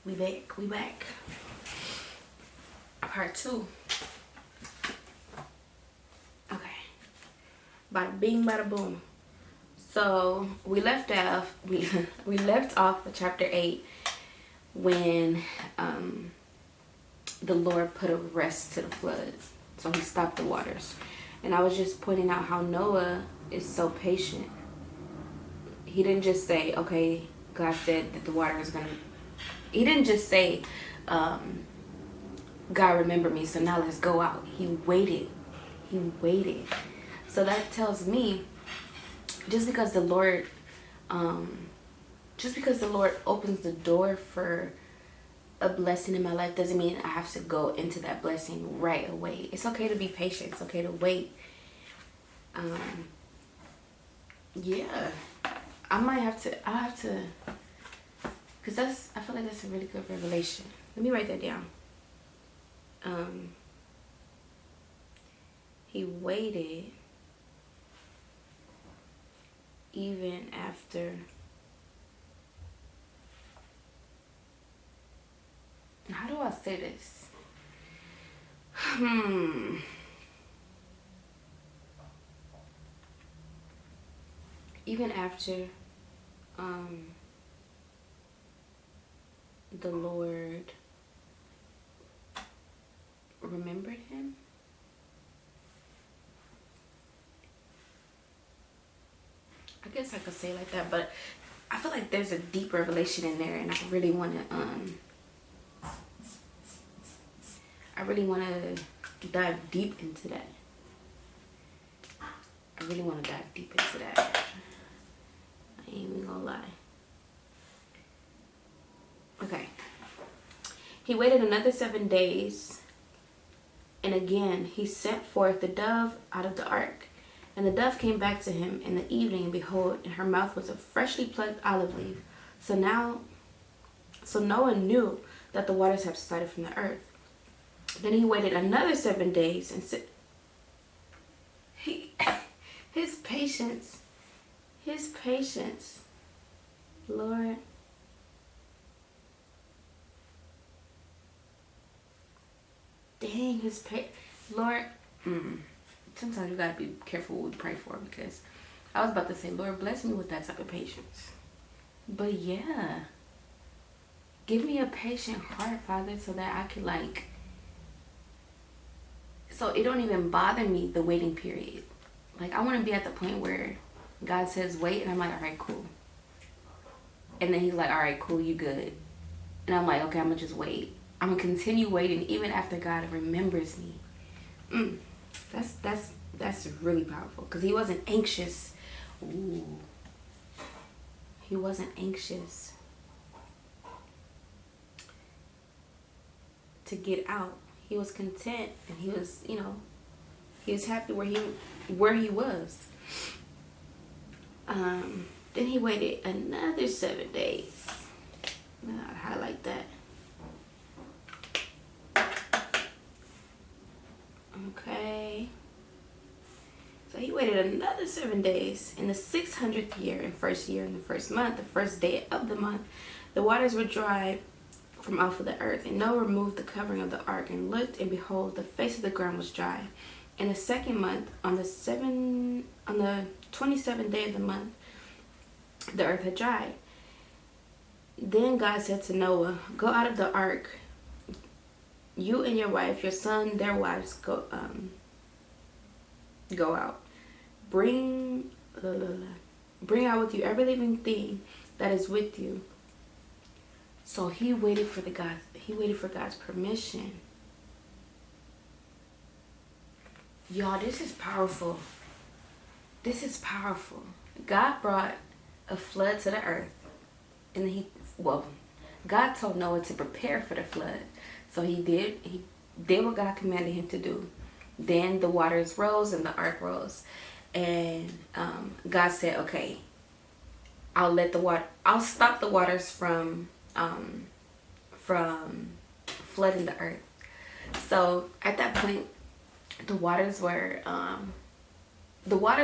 We back. Part 2. Okay. Bada bing, bada boom. So we left off. We left off with chapter 8 when the Lord put a rest to the flood. So he stopped the waters, and I was just pointing out how Noah is so patient. He didn't just say, "Okay, God said that the water is gonna." He didn't just say, "God remember me, so now let's go out." He waited. He waited. So that tells me, just because the Lord opens the door for a blessing in my life doesn't mean I have to go into that blessing right away. It's okay to be patient. It's okay to wait. Yeah, I'll have to, because I feel like that's a really good revelation. Let me write that down. He waited even after. How do I say this? Even after the Lord remembered him. I guess I could say it like that, but I feel like there's a deep revelation in there, and I really want to dive deep into that. I really want to dive deep into that. I ain't even gonna lie. Okay. He waited another 7 days, and again he sent forth the dove out of the ark. And the dove came back to him in the evening, and behold, in her mouth was a freshly plucked olive leaf. So Noah knew that the waters had subsided from the earth. Then he waited another 7 days and said, his patience, Lord. Dang, Lord. Sometimes you gotta be careful what we pray for, because I was about to say, Lord, bless me with that type of patience. But yeah, give me a patient heart, Father, so that I can so it don't even bother me, the waiting period. Like, I want to be at the point where God says wait, and I'm like, all right, cool. And then he's like, all right, cool, you good. And I'm like, okay, I'm gonna just wait. I'm gonna continue waiting even after God remembers me. That's really powerful, because he wasn't anxious. Ooh. He wasn't anxious to get out. He was content, and he was, he was happy where he was. Then he waited another 7 days. I'll highlight that. Okay. So he waited another 7 days. In the 600th year, in the first month, the first day of the month, the waters were dried from off of the earth. And Noah removed the covering of the ark and looked, and behold, the face of the ground was dry. In the second month, on the 27th day of the month, the earth had dried. Then God said to Noah, go out of the ark, you and your wife, your son, their wives, go out. Bring out with you every living thing that is with you. So he waited for God's permission. Y'all, this is powerful. This is powerful. God brought a flood to the earth, and God told Noah to prepare for the flood. So he did what God commanded him to do. Then the waters rose and the ark rose. And God said, okay, I'll stop the waters from flooding the earth. So at that point, the waters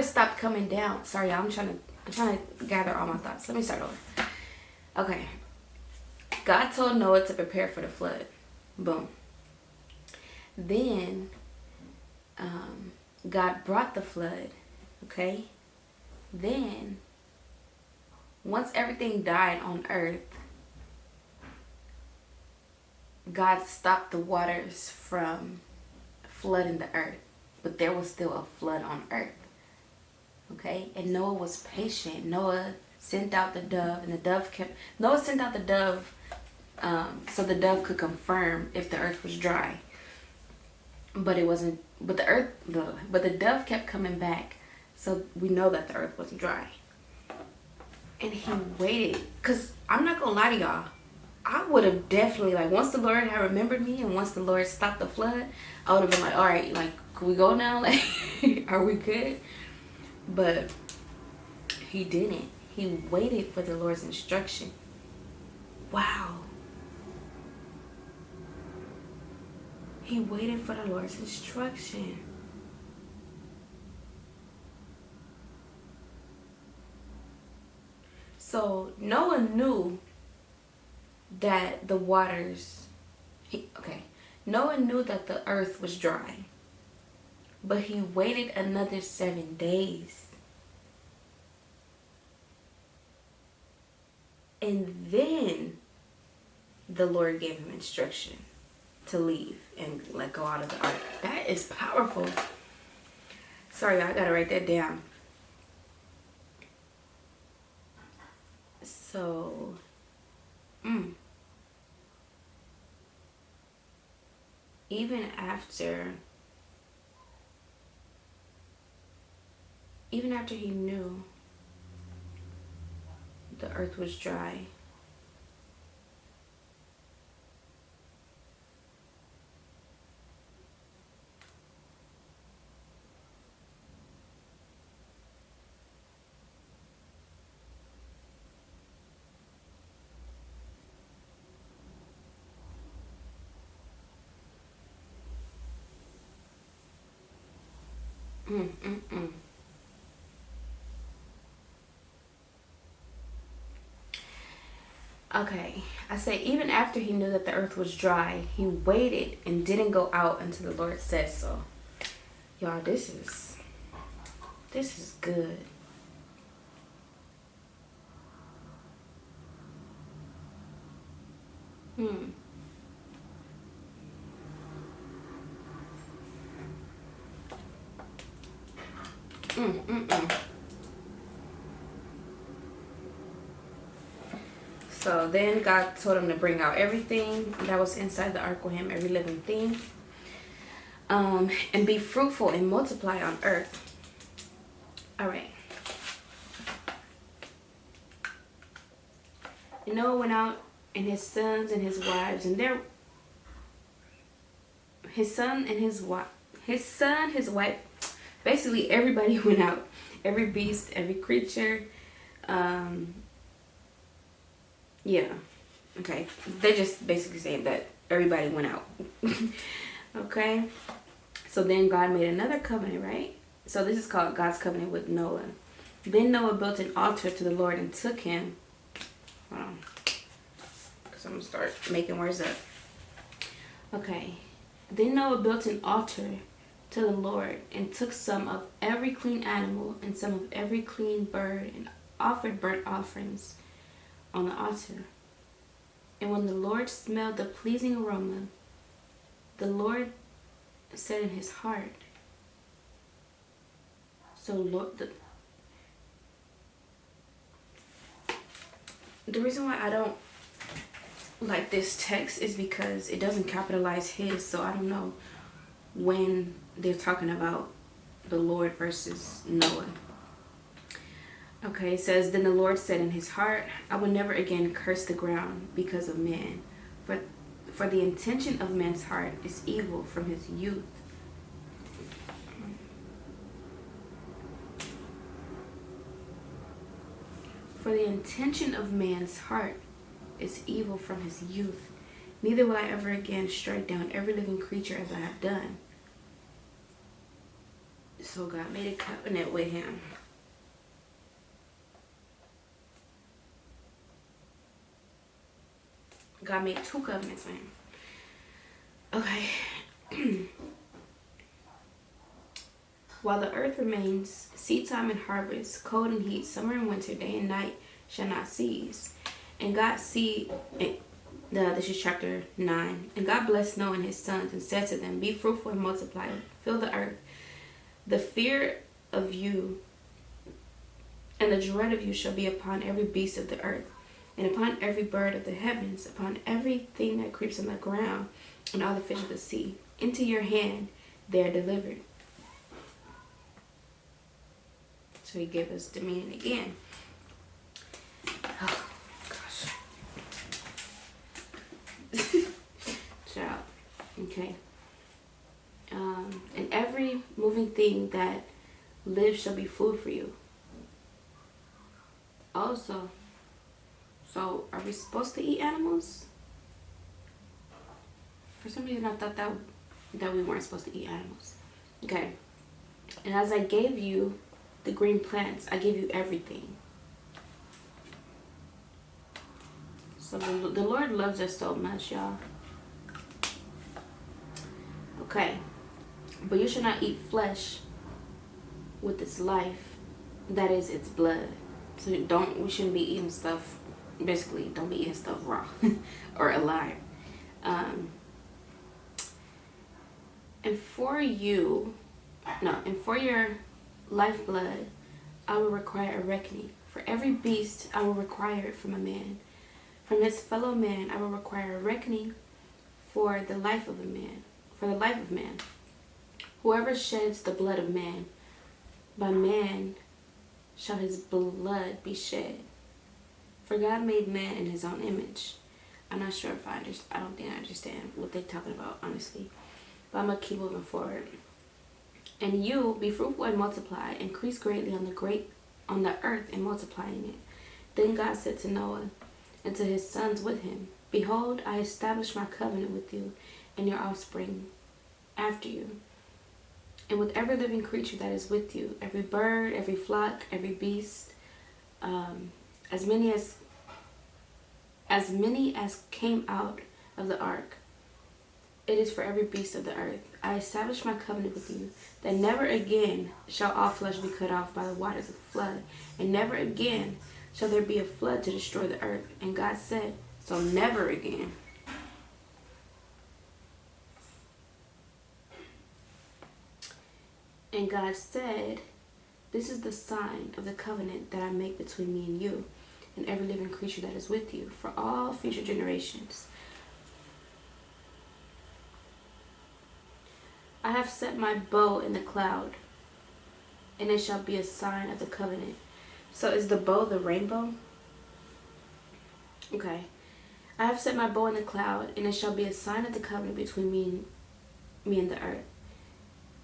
stopped coming down. Sorry, I'm trying to gather all my thoughts. Let me start over. Okay. God told Noah to prepare for the flood. Boom. Then God brought the flood. Okay. Then once everything died on earth, God stopped the waters from flooding the earth, but there was still a flood on earth. Okay, and Noah was patient. Noah sent out the dove, and Noah sent out the dove so the dove could confirm if the earth was dry. But it wasn't. But the dove kept coming back, so we know that the earth wasn't dry. And he waited, cause I'm not gonna lie to y'all, I would have definitely, like, once the Lord had remembered me and once the Lord stopped the flood, I would have been like, all right, like, can we go now? Like, are we good? But he didn't. He waited for the Lord's instruction. Wow. He waited for the Lord's instruction. So Noah knew that the waters, Noah knew that the earth was dry, but he waited another 7 days. And then the Lord gave him instruction to leave and let go out of the ark. That is powerful. Sorry, I gotta write that down. So, even after he knew the earth was dry, Okay, I say even after he knew that the earth was dry, he waited and didn't go out until the Lord said so. Y'all, this is good. So then God told him to bring out everything that was inside the ark with him, every living thing. And be fruitful and multiply on earth. All right. And Noah went out, and his sons and his wives, and his son, his wife, basically everybody went out. Every beast, every creature. Yeah. Okay. They're just basically saying that everybody went out. Okay. So then God made another covenant, right? So this is called God's covenant with Noah. Then Noah built an altar to the Lord and took him. Hold on. Because I'm going to start making words up. Okay. Then Noah built an altar to the Lord and took some of every clean animal and some of every clean bird and offered burnt offerings on the altar. And when the Lord smelled the pleasing aroma, the Lord said in his heart. So Lord, the reason why I don't like this text is because it doesn't capitalize his, so I don't know when they're talking about the Lord versus Noah. Okay, it says, then the Lord said in his heart, I will never again curse the ground because of man, for the intention of man's heart is evil from his youth. For the intention of man's heart is evil from his youth. Neither will I ever again strike down every living creature as I have done. So God made a covenant with him. God made 2 covenants with him. Okay. While the earth remains, seed time and harvest, cold and heat, summer and winter, day and night shall not cease. And God this is chapter 9. And God blessed Noah and his sons and said to them, be fruitful and multiply, fill the earth. The fear of you and the dread of you shall be upon every beast of the earth, and upon every bird of the heavens, upon everything that creeps on the ground, and all the fish of the sea. Into your hand they are delivered. So he gave us dominion again. Oh, gosh. Child. Okay. And every moving thing that lives shall be food for you. Also, so are we supposed to eat animals? For some reason I thought that we weren't supposed to eat animals. Okay. And as I gave you the green plants, I give you everything. So the Lord loves us so much, y'all. Okay. But you should not eat flesh with its life, that is its blood. So we shouldn't be eating stuff, basically don't be eating stuff raw or alive. And for your lifeblood I will require a reckoning. For every beast I will require it from a man. From his fellow man I will require a reckoning for the life of a man, for the life of man. Whoever sheds the blood of man, by man shall his blood be shed. For God made man in his own image. I'm not sure if I don't think I understand what they're talking about, honestly. But I'm going to keep moving forward. And you be fruitful and multiply, increase greatly on the earth and multiplying it. Then God said to Noah and to his sons with him, behold, I establish my covenant with you and your offspring after you, and with every living creature that is with you, every bird, every flock, every beast, as many as came out of the ark. It is for every beast of the earth. I establish my covenant with you, that never again shall all flesh be cut off by the waters of the flood, and never again shall there be a flood to destroy the earth. And God said, so never again. And God said, this is the sign of the covenant that I make between me and you, and every living creature that is with you, for all future generations. I have set my bow in the cloud, and it shall be a sign of the covenant. So is the bow the rainbow? Okay. I have set my bow in the cloud, and it shall be a sign of the covenant between me and the earth.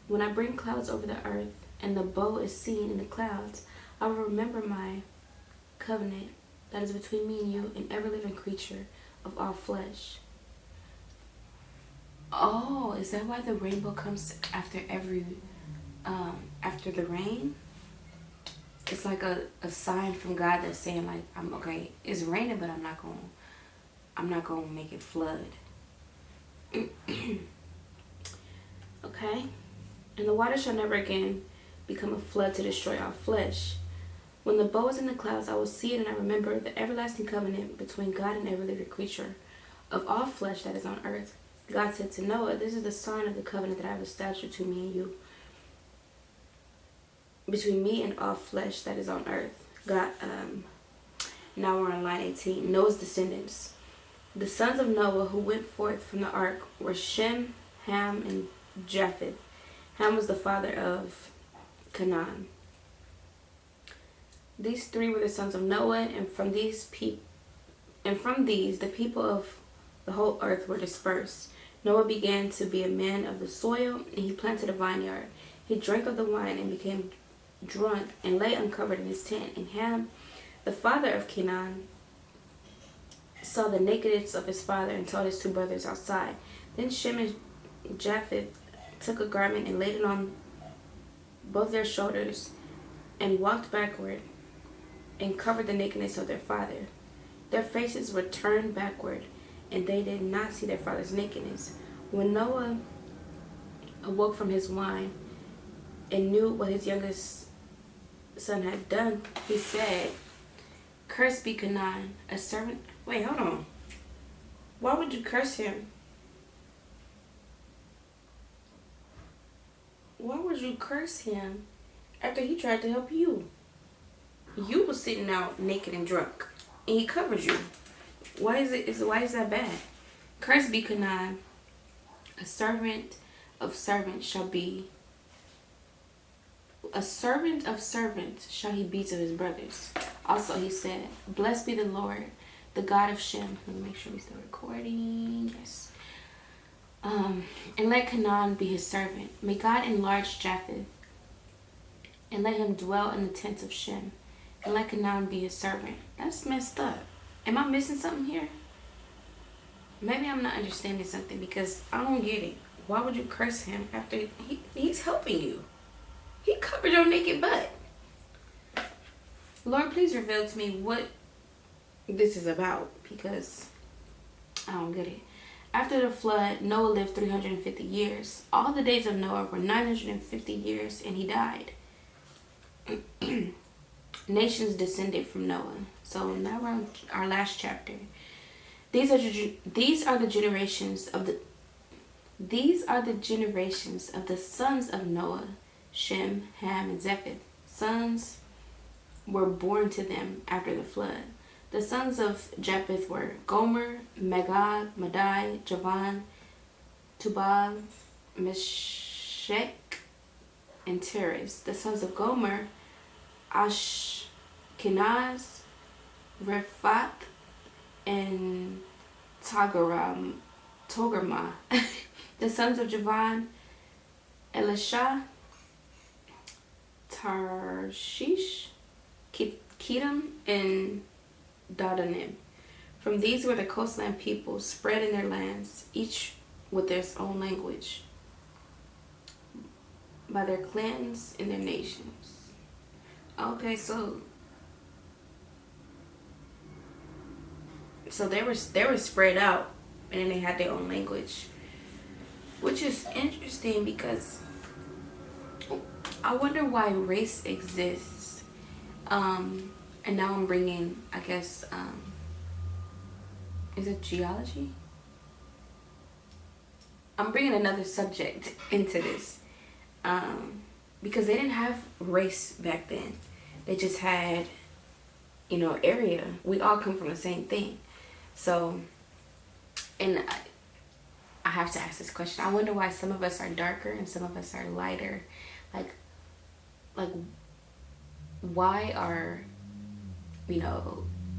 When I bring clouds over the earth, and the bow is seen in the clouds, I will remember my covenant that is between me and you and every living creature of all flesh. Oh, is that why the rainbow comes after after the rain? It's like a sign from God that's saying, like, I'm okay, it's raining, but I'm not gonna make it flood. Okay? And the water shall never again become a flood to destroy all flesh. When the bow is in the clouds, I will see it, and I remember the everlasting covenant between God and every living creature of all flesh that is on earth. God said to Noah, this is the sign of the covenant that I have established between me and you, between me and all flesh that is on earth. God, now we're on line 18. Noah's descendants. The sons of Noah who went forth from the ark were Shem, Ham, and Japheth. Ham was the father of Canaan. These three were the sons of Noah, and from these the people of the whole earth were dispersed. Noah began to be a man of the soil, and he planted a vineyard. He drank of the wine and became drunk, and lay uncovered in his tent. And Ham, the father of Canaan, saw the nakedness of his father and told his two brothers outside. Then Shem and Japheth took a garment and laid it on both their shoulders, and walked backward and covered the nakedness of their father. Their faces were turned backward, and they did not see their father's nakedness. When Noah awoke from his wine and knew what his youngest son had done, he said, "Cursed be Canaan, a servant." Wait, hold on. Why would you curse him? Why would you curse him after he tried to help you? You was sitting out naked and drunk, and he covered you. Why is that bad? Cursed be Canaan, a servant of servants shall be. A servant of servants shall he be to his brothers. Also he said, "Blessed be the Lord, the God of Shem." Let me make sure we're still recording. Yes. And let Canaan be his servant. May God enlarge Japheth, and let him dwell in the tents of Shem, and let Canaan be his servant. That's messed up. Am I missing something here? Maybe I'm not understanding something, because I don't get it. Why would you curse him after he's helping you? He covered your naked butt. Lord, please reveal to me what this is about, because I don't get it. After the flood, Noah lived 350 years. All the days of Noah were 950 years, and he died. Nations descended from Noah. So now we're on our last chapter. These are the generations of the sons of Noah, Shem, Ham, and Japheth. Sons were born to them after the flood. The sons of Japheth were Gomer, Magog, Madai, Javan, Tubal, Meshech, and Teres. The sons of Gomer, Ashkenaz, Rephath, and Togarmah. The sons of Javan, Elisha, Tarshish, Kittim, and Dodanim. From these were the coastland peoples spread in their lands, each with their own language, by their clans and their nations. Okay, so they were spread out, and then they had their own language, which is interesting, because I wonder why race exists. And now I'm bringing, I guess, is it geology? I'm bringing another subject into this, because they didn't have race back then. They just had, area. We all come from the same thing. So, and I have to ask this question. I wonder why some of us are darker and some of us are lighter. Like why are,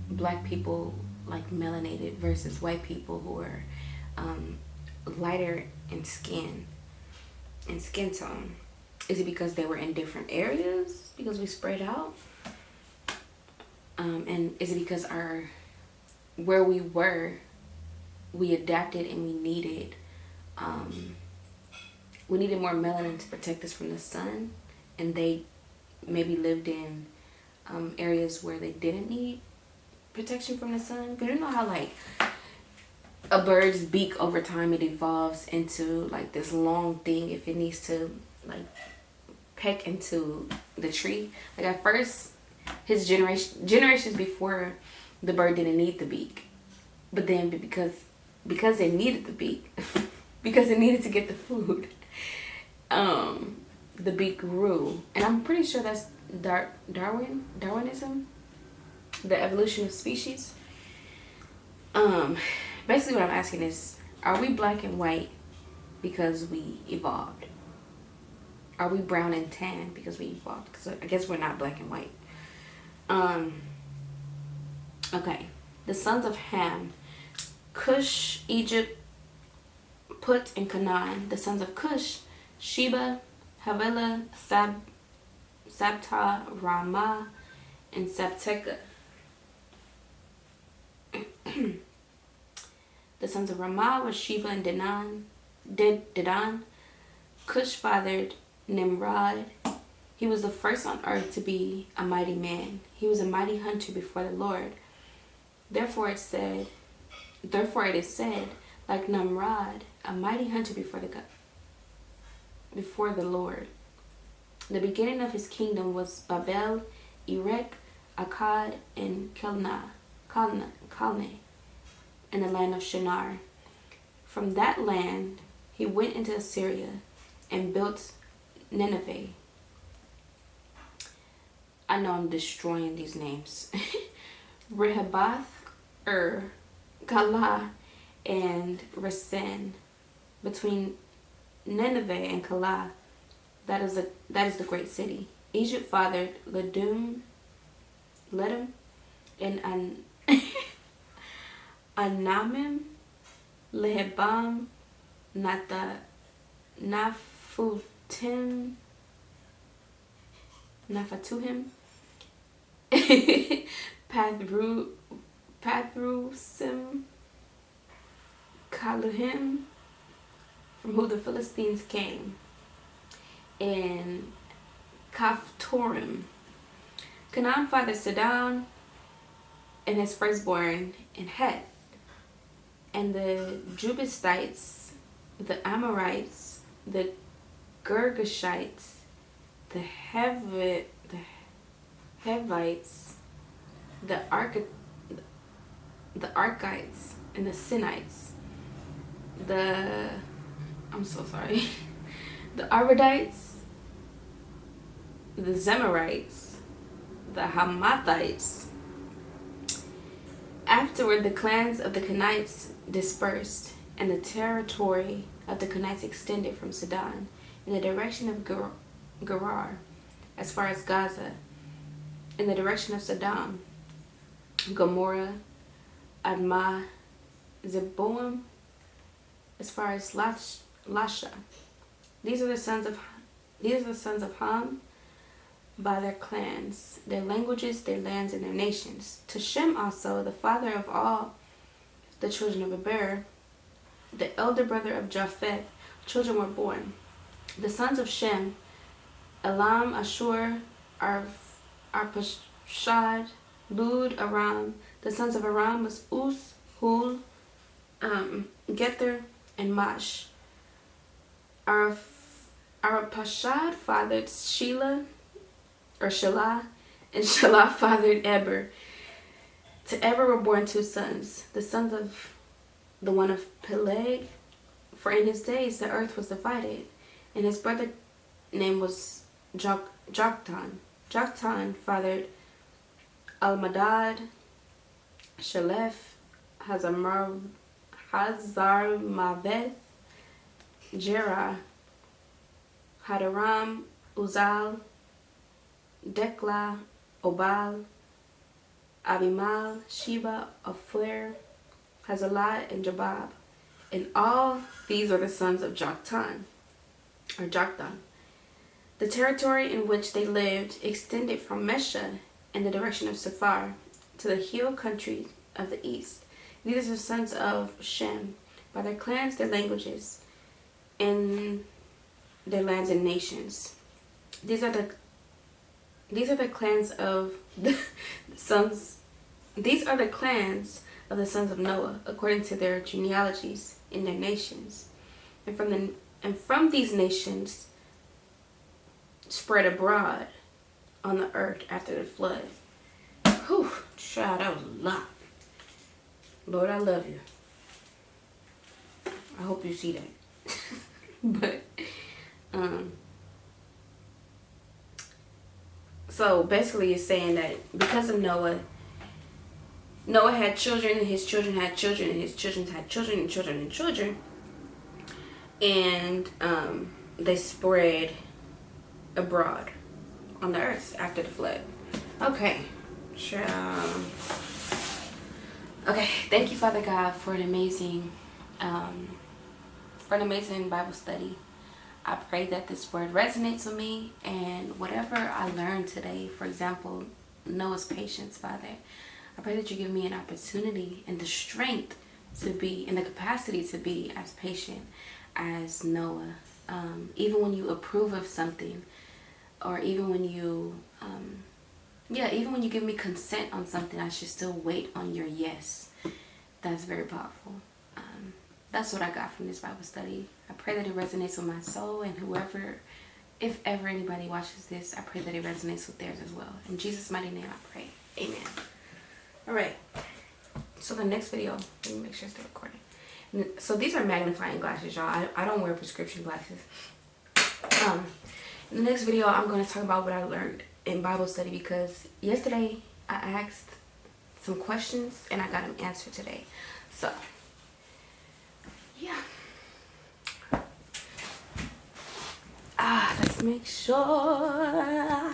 black people like melanated versus white people who are lighter in skin tone? Is it because they were in different areas, because we spread out? And is it because where we were, we adapted, and we needed more melanin to protect us from the sun, and they maybe lived in areas where they didn't need protection from the sun? Because you know how like a bird's beak, over time it evolves into like this long thing if it needs to like peck into the tree. Like at first, his generations before, the bird didn't need the beak, but then because it needed the beak, because it needed to get the food, the beak grew. And I'm pretty sure that's Darwinism, the evolution of species. Basically what I'm asking is, are we black and white because we evolved? Are we brown and tan because we evolved? Because I guess we're not black and white. Okay, the sons of Ham, Cush, Egypt, Put, and Canaan. The sons of Cush, Sheba, Havilah, Sabta, Ramah, and Sabteka. The sons of Ramah were Sheba and Dedan. Cush fathered Nimrod. He was the first on earth to be a mighty man. He was a mighty hunter before the Lord. Therefore it said, Therefore it is said, like Nimrod, a mighty hunter before the Lord. The beginning of his kingdom was Babel, Erech, Akkad, and Calneh, in the land of Shinar. From that land he went into Assyria and built Nineveh. I know I'm destroying these names. Rehoboth, Calah, and Resen. Between Nineveh and Calah, that is the great city. Egypt fathered Ledum, and Anamim, Lehebam, Naphtatuhim, Pathrusim, Kaluhim, from who the Philistines came, and Kaphtorim. Canaan fathered Sidon and his firstborn in Het, and the Jebusites, the Amorites, the Girgashites, the Hivites, the Arkites, and the Sinites, the Arvadites, the Zemarites, the Hamathites. Afterward, the clans of the Kenites dispersed, and the territory of the Kenites extended from Sidon in the direction of Gerar, as far as Gaza, in the direction of Sodom, Gomorrah, Admah, Zeboim, as far as Lasha. These are the sons of Ham by their clans, their languages, their lands, and their nations. To Shem also, the father of all the children of Eber, the elder brother of Japheth, children were born. The sons of Shem, Elam, Ashur, Arpachshad, Lud, Aram. The sons of Aram was Uz, Hul, Gether, and Mash. Arpachshad fathered Shelah, and Shelah fathered Eber. To Eber were born two sons, the sons of the one of Peleg, for in his days the earth was divided, and his brother name was Joktan. Joktan fathered Almadad, Shalef, Hazarmaveth, Jerah, Hadaram, Uzal, Dekla, Obal, Abimal, Sheba, Ophir, Hazalah, and Jabab. And all these are the sons of Joktan. The territory in which they lived extended from Mesha in the direction of Sephar to the hill country of the east. These are the sons of Shem, by their clans, their languages, and their lands and nations. These are the clans of the sons. These are the clans of the sons of Noah, according to their genealogies in their nations, and from these nations spread abroad on the earth after the flood. Whew, child, that was a lot. Lord, I love you. I hope you see that. But so basically it's saying that because of Noah had children, and his children had children, and his children had children, and children, and children, and they spread abroad on the earth after the flood. Okay. Okay, thank you, Father God, for an amazing Bible study. I pray that this word resonates with me, and whatever I learned today, for example, Noah's patience, Father, I pray that you give me an opportunity and the strength to be, and the capacity to be as patient as Noah. Even when you approve of something, or even when you, even when you give me consent on something, I should still wait on your yes. that's very powerful. That's what I got from this Bible study. I pray that it resonates with my soul, and whoever, if ever anybody watches this, I pray that it resonates with theirs as well. In Jesus' mighty name I pray. Amen. All right. So the next video, let me make sure it's still recording. So these are magnifying glasses, y'all. I don't wear prescription glasses. In the next video, I'm going to talk about what I learned in Bible study, because yesterday I asked some questions and I got an answer today. So, yeah. Let's make sure.